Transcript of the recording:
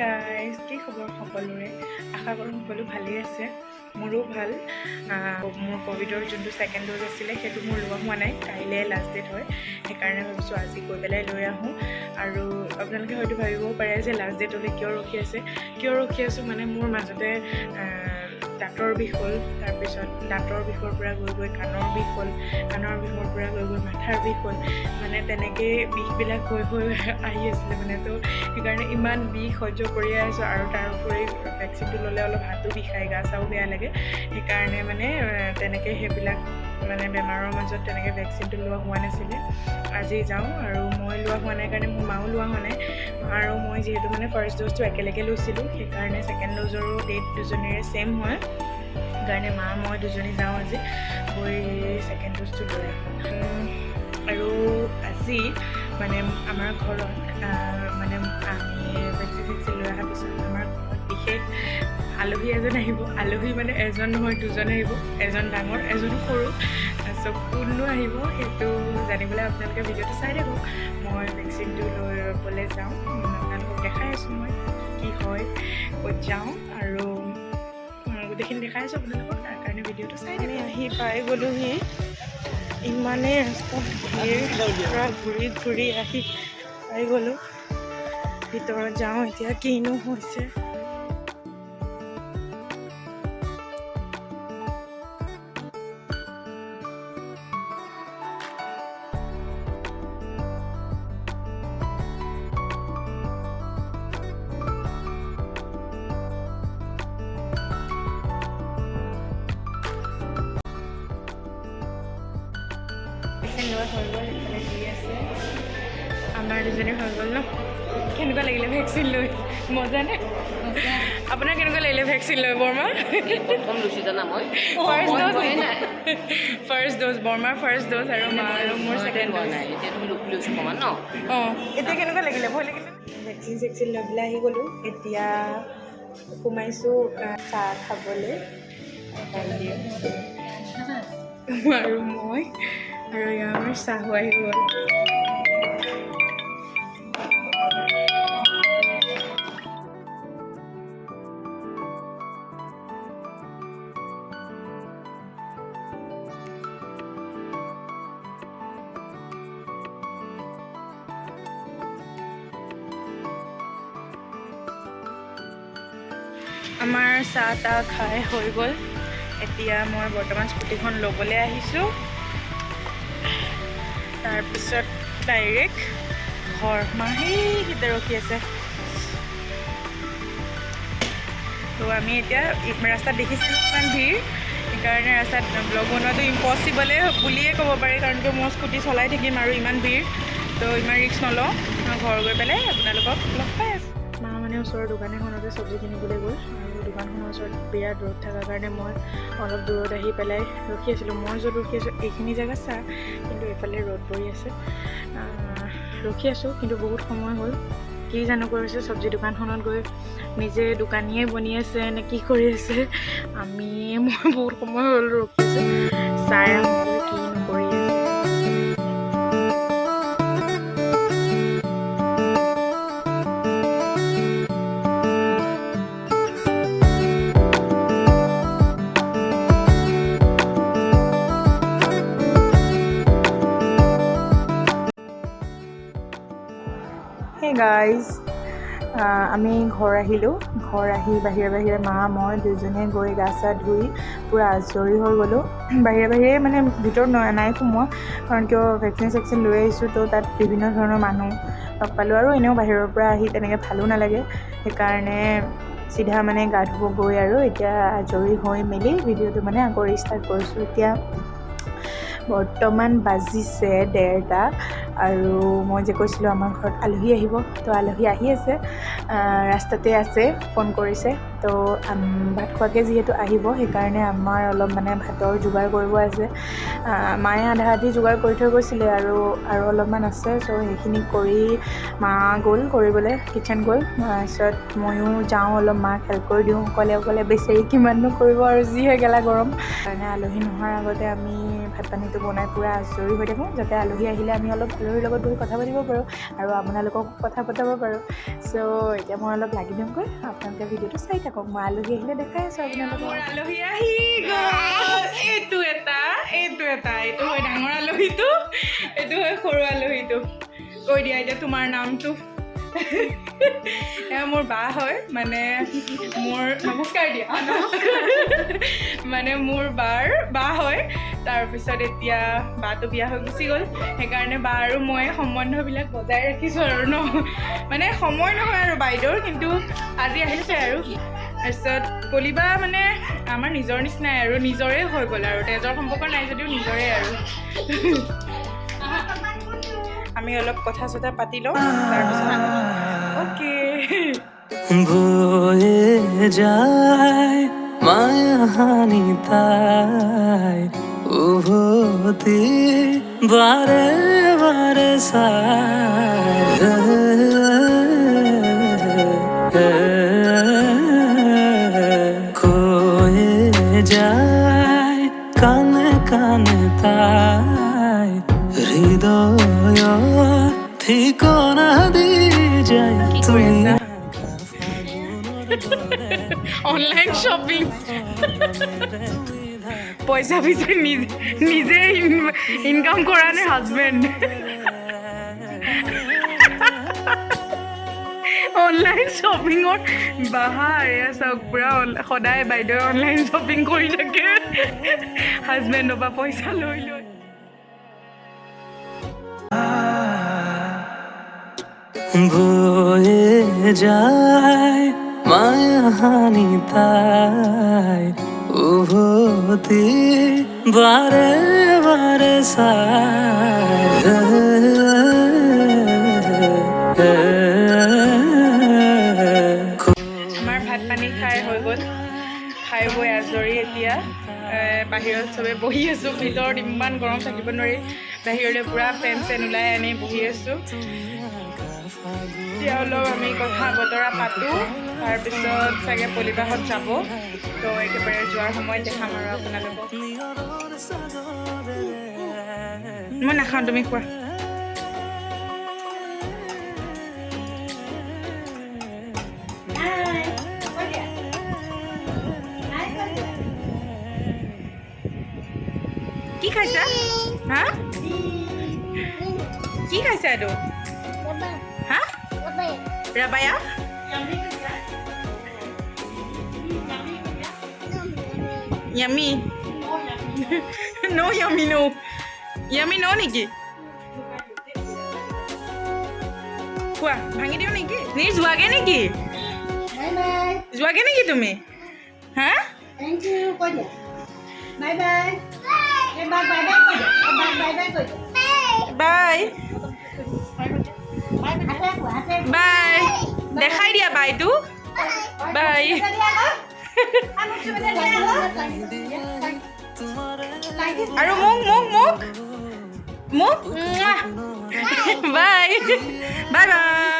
Guys, কি খবৰ সকলোৰে? আশা কৰোঁ সকলো ভালেই আছে। মোৰো ভাল। মোৰ ক'ভিডৰ যোনটো ছেকেণ্ড ড'জ আছিলে সেইটো মোৰ লোৱা হোৱা নাই। কাইলৈ লাষ্ট ডেট হয়, সেইকাৰণে ভাবিছোঁ আজি গৈ পেলাই লৈ আহোঁ। আৰু আপোনালোকে হয়তো ভাবিবও পাৰে যে লাষ্ট ডেটলৈ কিয় ৰখি আছোঁ মানে মোৰ মাজতে দাঁতৰ বিষ হ'ল, তাৰপিছত দাঁতৰ বিষৰ পৰা গৈ কাণৰ বিষ হ'ল, কাণৰ বিষৰ পৰা গৈ মাথাৰ বিষ হ'ল, মানে তেনেকৈ বিষবিলাক হৈ আহি আছিলে মানে। তো সেইকাৰণে ইমান বিষ সহ্য কৰিয়ে আছোঁ। আৰু তাৰ উপৰি ভেকচিনটো ল'লে অলপ হাতো বিষায়, গা চাও বেয়া লাগে। সেইকাৰণে মানে তেনেকৈ সেইবিলাক মানে বেমাৰৰ মাজত তেনেকৈ ভেকচিনটো লোৱা হোৱা নাছিলে। আজি যাওঁ, আৰু মই লোৱা হোৱা নাই কাৰণে মোৰ মাও লোৱা হোৱা নাই। আৰু মই যিহেতু মানে ফাৰ্ষ্ট ড'জটো একেলগে লৈছিলোঁ, সেইকাৰণে ছেকেণ্ড ড'জৰো ডেট দুজনীৰে ছেইম হয়। সেইকাৰণে মা মই দুজনী যাওঁ আজি, গৈ ছেকেণ্ড ড'জটো লৈ আহোঁ। আৰু আজি মানে আমাৰ ঘৰত মানে আমি ভেকচিন লৈ অহাৰ পিছত আমাৰ ঘৰত বিশেষ আলহী এজন আহিব। আলহী মানে এজন নহয় দুজন আহিব, এজন ডাঙৰ এজন সৰু। চ' কোননো আহিব সেইটো জানিবলৈ আপোনালোকে ভিডিঅ'টো চাই থাকক। মই ভেকচিনটো ল'বলৈ যাওঁ, আপোনালোকক দেখাই আছোঁ মই কি হয়, ক'ত যাওঁ, আৰু গোটেইখিনি দেখাই আছোঁ আপোনালোকক। তাৰ কাৰণে ভিডিঅ'টো চাই আমি আহি পাই গ'লোহি। ইমানেই ৰাস্তা পৰা ঘূৰি আহি পাই গ'লোঁ। ভিতৰত যাওঁ এতিয়া, কিনো হৈছে। হৈ গ'ল, সেইফালে দি আছে। আমাৰ দুজনী হৈ গ'ল ন। কেনেকুৱা লাগিলে ভেকচিন লৈ? মজা নে? আপোনাৰ কেনেকুৱা লাগিলে ভেকচিন লৈ বৰমা? প্ৰথম লৈছোঁ জানা মই ফাৰ্ষ্ট ড'জ বৰমাৰ ফাৰ্ষ্ট ড'জ, আৰু মা আৰু মোৰ ছেকেণ্ড ড'জ। নাই এতিয়া তুমি লৈছোঁ অকণমান ন। অঁ, এতিয়া কেনেকুৱা লাগিলে? ভয় লাগিলে? ভেকচিন লৈ পেলাই আহি গ'লোঁ। এতিয়া সোমাইছোঁ চাহ খাবলৈ। আৰু মই আৰু ইয়াৰ আমাৰ চাহো আহি গ'ল। আমাৰ চাহ তাহ খাই হৈ গ'ল। এতিয়া মই বৰ্তমান স্কুটিখন ল'বলৈ আহিছোঁ। তাৰপিছত ডাইৰেক্ট ঘৰ। মাহীকেইটা ৰখি আছে। তো আমি এতিয়া ৰাস্তাত দেখিছিলোঁ ইমান ভিৰ, সেইকাৰণে ৰাস্তাত ব্লগ বনোৱাটো ইম্পচিবলে বুলিয়ে ক'ব পাৰি, কাৰণ কিয় মই স্কুটি চলাই থাকিম আৰু ইমান ভিৰ। তো ইমান ৰিস্ক নলওঁ। মই ঘৰ গৈ পেলাই আপোনালোকক লগ পাই আছোঁ। মা মানে ওচৰৰ দোকান এখনতে চব্জি কিনিবলৈ গ'ল, আৰু দোকানখনৰ ওচৰত বিৰাট ৰ'দ থকাৰ কাৰণে মই অলপ দূৰত আহি পেলাই ৰখি আছিলোঁ। মই য'ত ৰখি আছোঁ এইখিনি জেগা চাহ, কিন্তু এইফালে ৰ'দ পৰি আছে। ৰখি আছোঁ, কিন্তু বহুত সময় হ'ল। কি জানো কৰিছে, চব্জি দোকানখনত গৈ নিজে দোকানীয়ে বনি আছে নে কি কৰি আছে। মই বহুত সময় হ'ল ৰখিছোঁ, চাই আহোঁ কি নকৰি আছে। হে গাইজ, আমি ঘৰ আহিলোঁ। ঘৰ আহি বাহিৰে মা মই দুইজনীয়ে গৈ গা চা ধুই পূৰা আজৰি হৈ গ'লোঁ। বাহিৰে মানে ভিতৰত নাই সোমোৱা, কাৰণ কিয় ভেকচিন লৈ আহিছোঁ। তো তাত বিভিন্ন ধৰণৰ মানুহ লগ পালোঁ, আৰু এনেও বাহিৰৰ পৰা আহি তেনেকৈ ভালো নালাগে। সেইকাৰণে চিধা মানে গা ধুব গৈ আৰু এতিয়া আজৰি হৈ মেলি ভিডিঅ'টো মানে আকৌ ৰিষ্টাৰ্ট কৰিছোঁ। এতিয়া বৰ্তমান বাজিছে 1:30, আৰু মই যে কৈছিলোঁ আমাৰ ঘৰত আলহী আহিব, তো আলহী আহি আছে, ৰাস্তাতে আছে, ফোন কৰিছে। তো ভাত খোৱাকৈ যিহেতু আহিব, সেইকাৰণে আমাৰ অলপ মানে ভাতৰ যোগাৰ কৰিব আছে। মায়ে আধা যোগাৰ কৰি থৈ গৈছিলে, আৰু অলপমান আছে। চ' সেইখিনি কৰি মা গ'ল কৰিবলৈ, কিটচেন গ'ল। তাৰপিছত ময়ো যাওঁ, অলপ মাক হেল্প কৰি দিওঁ। অকলে বেচেৰি কিমাননো কৰিব, আৰু যিহে গেলা গৰম। সেইকাৰণে আলহী নোহোৱাৰ আগতে আমি ভাত পানীটো বনাই পূৰা আজৰি হৈ থাকোঁ, যাতে আলহী আহিলে আমি অলপ আলহীৰ লগত বহি কথা পাতিব পাৰোঁ আৰু আপোনালোকক কথা পতাব পাৰোঁ। চ' এতিয়া মই অলপ লাগি দিওঁগৈ, আপোনালোকে ভিডিঅ'টো চাই থাকক। মই আলহী আহিলে দেখাই আছোঁ আপোনালোকক। আলহী আহি গ'ল। এইটো হয় ডাঙৰ আলহীটো, এইটো হয় সৰু আলহীটো। কৈ দিয়া এতিয়া তোমাৰ নামটো। এয়া মোৰ বা হয়, মানে মোৰ নমস্কাৰ দিয়া, মানে মোৰ বাৰ বা হয়। তাৰপিছত এতিয়া বাটো বিয়া হৈ গুচি গ'ল, সেইকাৰণে বা আৰু মই সম্বন্ধবিলাক বজাই ৰাখিছোঁ আৰু ন, মানে সময় নহয় আৰু বাইদেউৰ, কিন্তু আজি আহিছে আৰু। তাৰপিছত পলিবা মানে আমাৰ নিজৰ নিচিনাই আৰু, নিজৰে হৈ গ'ল আৰু, তেজৰ সম্পৰ্ক নাই যদিও নিজৰে আৰু। আমি অলপ কথা চথা পাতি লওঁ, তাৰপিছত অ'কে। বয়ে যায় মায়াহানি তাই উভতি বারে বারে কয়ে যায় কানে কানে তাই হৃদয় ঠিকনা দি যায় তুমি। অনলাইন শ্বপিং, পইচা পিছে নিজে ইনকাম কৰা নে হাজবেণ্ড? অনলাইন শ্বপিঙৰ বাহা এয়া চাওক, পূৰা সদায় বাইদেৱে অনলাইন শ্বপিং কৰি থাকে হাজবেণ্ডৰ পৰা পইচা লৈ লৈ। বয়ে যায় মায়াহানি তাই উভতি বাৰে বাৰে আমাৰ ভাত পানী খাই হৈ গ'ল, খাই বৈ আজৰি এতিয়া। বাহিৰত চবে বহি আছোঁ, ভিতৰত ইমান গৰম থাকিব নোৱাৰি, বাহিৰলৈ পূৰা ফেন চেন ওলাই আনি বহি আছোঁ। এতিয়া অলপ আমি কথা বতৰা পাতোঁ, তাৰপিছত চাগে পলিবাহঁত যাব, তো একেবাৰে যোৱাৰ সময়ত দেখাম আৰু আপোনালোকক। মই নাখাওঁ, তুমি খোৱা। কি খাইছা? হা? কি খাইছা এইটো? হা? ৰাবায়া? য়ামি? ন' য়ামি ন'? য়ামি ন' নেকি? খোৱা, ভাঙি দিওঁ নেকি? যোৱাগে নেকি? যোৱাগে নেকি তুমি? হা? Thank you, কৈ দিয়া। Bye bye. Bye bye bye কৈ দিয়া। Bye bye কৈ দিয়া। বাই হাতে কোৱা, হাতে কোৱা। বাই, দেখাই দিয়া বাইটো। বাই। আৰু মোক মোক মোক মোক বাই বাই বাই।